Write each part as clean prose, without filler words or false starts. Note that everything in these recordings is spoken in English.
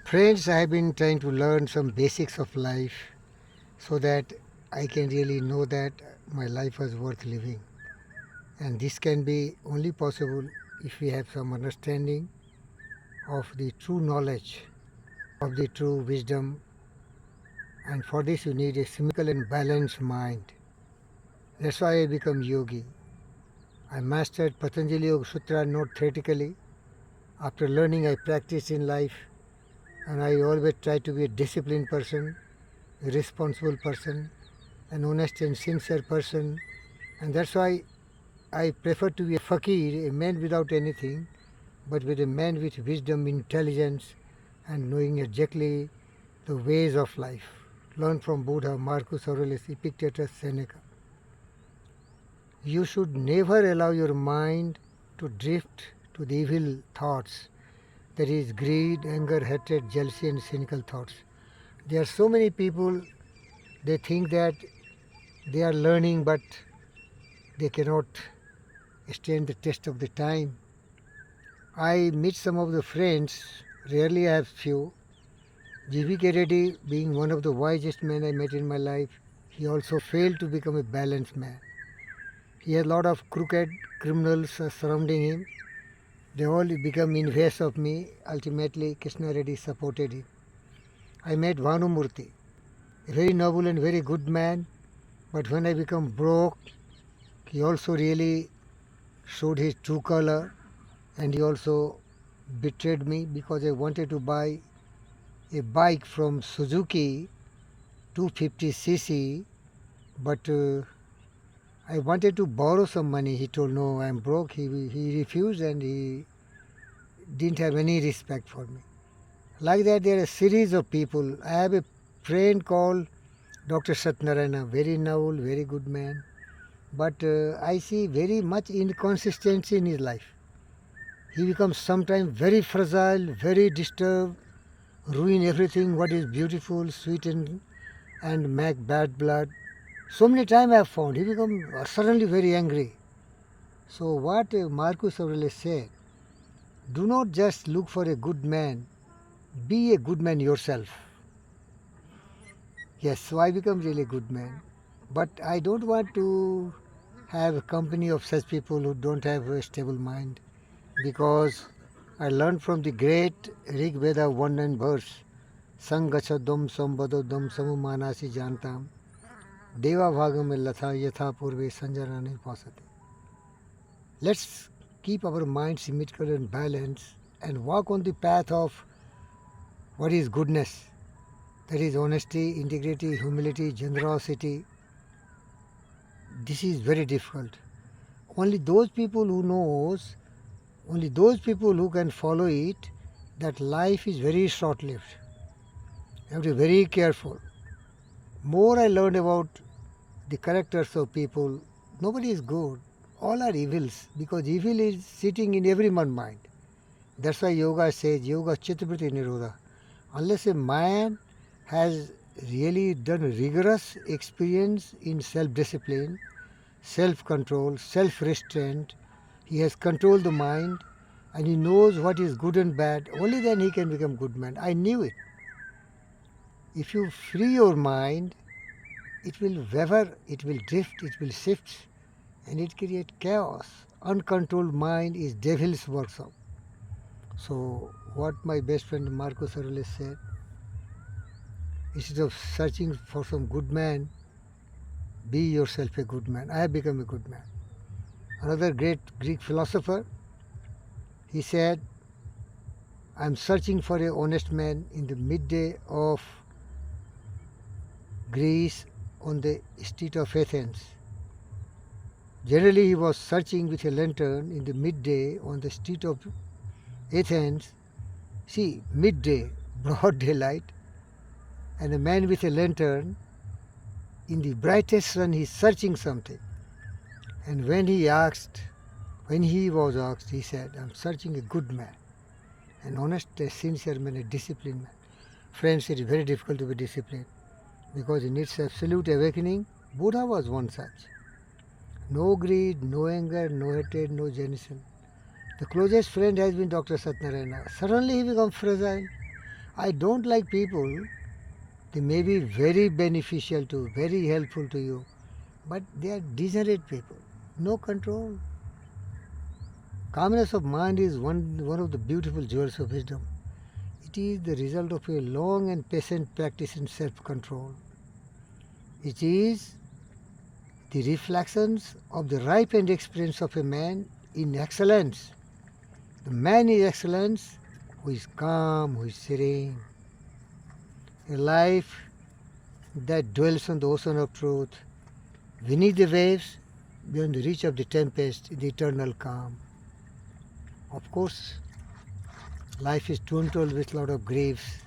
Friends, I have been trying to learn some basics of life so that I can really know that my life was worth living. And this can be only possible if we have some understanding of the true knowledge, of the true wisdom. And for this, you need a symmetrical and balanced mind. That's why I become yogi. I mastered Patanjali Yoga Sutra not theoretically. After learning, I practiced in life, and I always try to be a disciplined person, a responsible person, an honest and sincere person, and that's why I prefer to be a fakir, a man without anything, but with a man with wisdom, intelligence, and knowing exactly the ways of life. Learn from Buddha, Marcus Aurelius, Epictetus, Seneca. You should never allow your mind to drift to the evil thoughts, that is, greed, anger, hatred, jealousy, and cynical thoughts. There are so many people, they think that they are learning, but they cannot stand the test of the time. I meet some of the friends, rarely I have few. G.V.K. Reddy being one of the wisest men I met in my life, he also failed to become a balanced man. He had a lot of crooked criminals surrounding him. They all become envious of me. Ultimately, Krishna Reddy supported him. I met Vanumurthy, a very noble and very good man, but when I become broke, he also really showed his true color, and he also betrayed me because I wanted to buy a bike from Suzuki 250cc, but I wanted to borrow some money. He told, no, I'm broke. He refused, and he didn't have any respect for me. Like that, there are a series of people. I have a friend called Dr. Satnarayana, very noble, very good man. But I see very much inconsistency in his life. He becomes sometimes very fragile, very disturbed, ruin everything what is beautiful, sweet, and make bad blood. So many times I have found he becomes suddenly very angry. So what Marcus Aurelius said, do not just look for a good man, be a good man yourself. Yes, so I become really good man. But I don't want to have a company of such people who don't have a stable mind, because I learned from the great Rig Veda 1 and verse, Sangachadam Sambadodam Samumanasi Jantam Deva Bhagam Latha Yatha Purve Sanjanani Pasate. Let's keep our mind symmetrical and balanced and walk on the path of what is goodness. That is honesty, integrity, humility, generosity. This is very difficult. Only those people who knows, only those people who can follow it, that life is very short-lived. You have to be very careful. More I learned about the characters of people, nobody is good. All are evils, because evil is sitting in everyone's mind. That's why yoga says, yoga chittavriti nirodha. Unless a man has really done rigorous experience in self-discipline, self-control, self-restraint, he has controlled the mind, and he knows what is good and bad, only then he can become good man. I knew it. If you free your mind, it will waver, it will drift, it will shift, and it creates chaos. Uncontrolled mind is devil's workshop. So what my best friend Marcus Aurelius said, instead of searching for some good man, be yourself a good man. I have become a good man. Another great Greek philosopher, he said, I am searching for a honest man in the midday of Greece on the street of Athens. Generally, he was searching with a lantern in the midday on the street of Athens. See, midday, broad daylight, and a man with a lantern in the brightest sun, he is searching something. And when he was asked, he said, I'm searching a good man, an honest, a sincere man, a disciplined man. Friends, it is very difficult to be disciplined because it needs absolute awakening. Buddha was one such. No greed, no anger, no hatred, no jealousy. The closest friend has been Dr. Satnarayana. Suddenly he becomes fragile. I don't like people. They may be very beneficial to, very helpful to you, but they are degenerate people. No control. Calmness of mind is one of the beautiful jewels of wisdom. It is the result of a long and patient practice in self-control. It is the reflections of the ripened experience of a man in excellence. The man is excellence who is calm, who is serene. A life that dwells on the ocean of truth, beneath the waves, beyond the reach of the tempest, in the eternal calm. Of course, life is dwindled with a lot of griefs.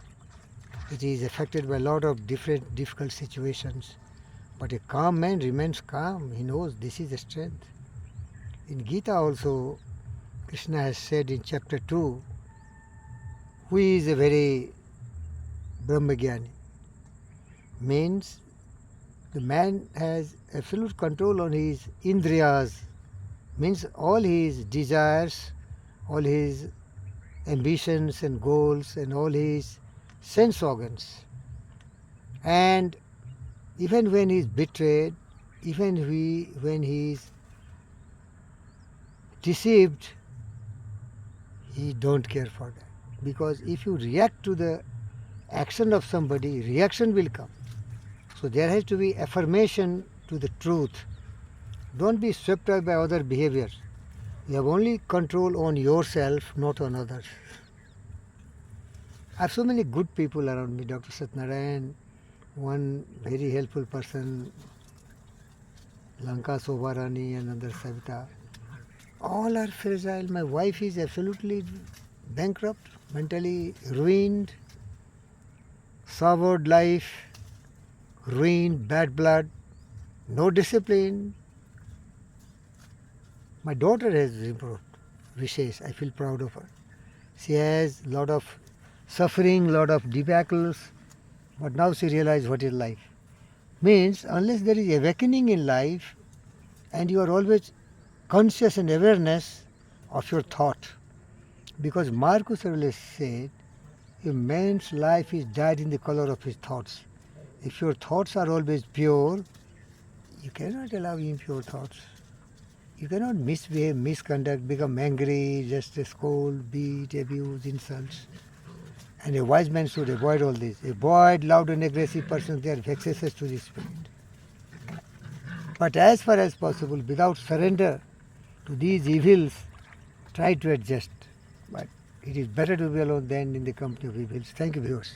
It is affected by a lot of different difficult situations. But a calm man remains calm. He knows this is the strength. In Gita also, Krishna has said in chapter 2, who is a very Brahmagyani, means the man has absolute control on his indriyas, means all his desires, all his ambitions and goals and all his sense organs. And even when he is betrayed, even when he is deceived, he don't care for that. Because if you react to the action of somebody, reaction will come. So there has to be affirmation to the truth. Don't be swept away by other behaviors. You have only control on yourself, not on others. I have so many good people around me, Dr. Satnarayan, one very helpful person, Lanka Sobarani and another Savita. All are fragile. My wife is absolutely bankrupt, mentally ruined, soured life, ruined, bad blood, no discipline. My daughter has improved. Vishesh, I feel proud of her. She has a lot of suffering, a lot of debacles, but now she realizes what is life. Means unless there is awakening in life and you are always conscious and awareness of your thought. Because Marcus Aurelius said, a man's life is dyed in the color of his thoughts. If your thoughts are always pure, you cannot allow impure thoughts. You cannot misbehave, misconduct, become angry, just scold, beat, abuse, insults. And a wise man should avoid all this. Avoid loud and aggressive persons, they are vexatious to the spirit. But as far as possible, without surrender to these evils, try to adjust. But it is better to be alone than in the company of evils. Thank you, viewers.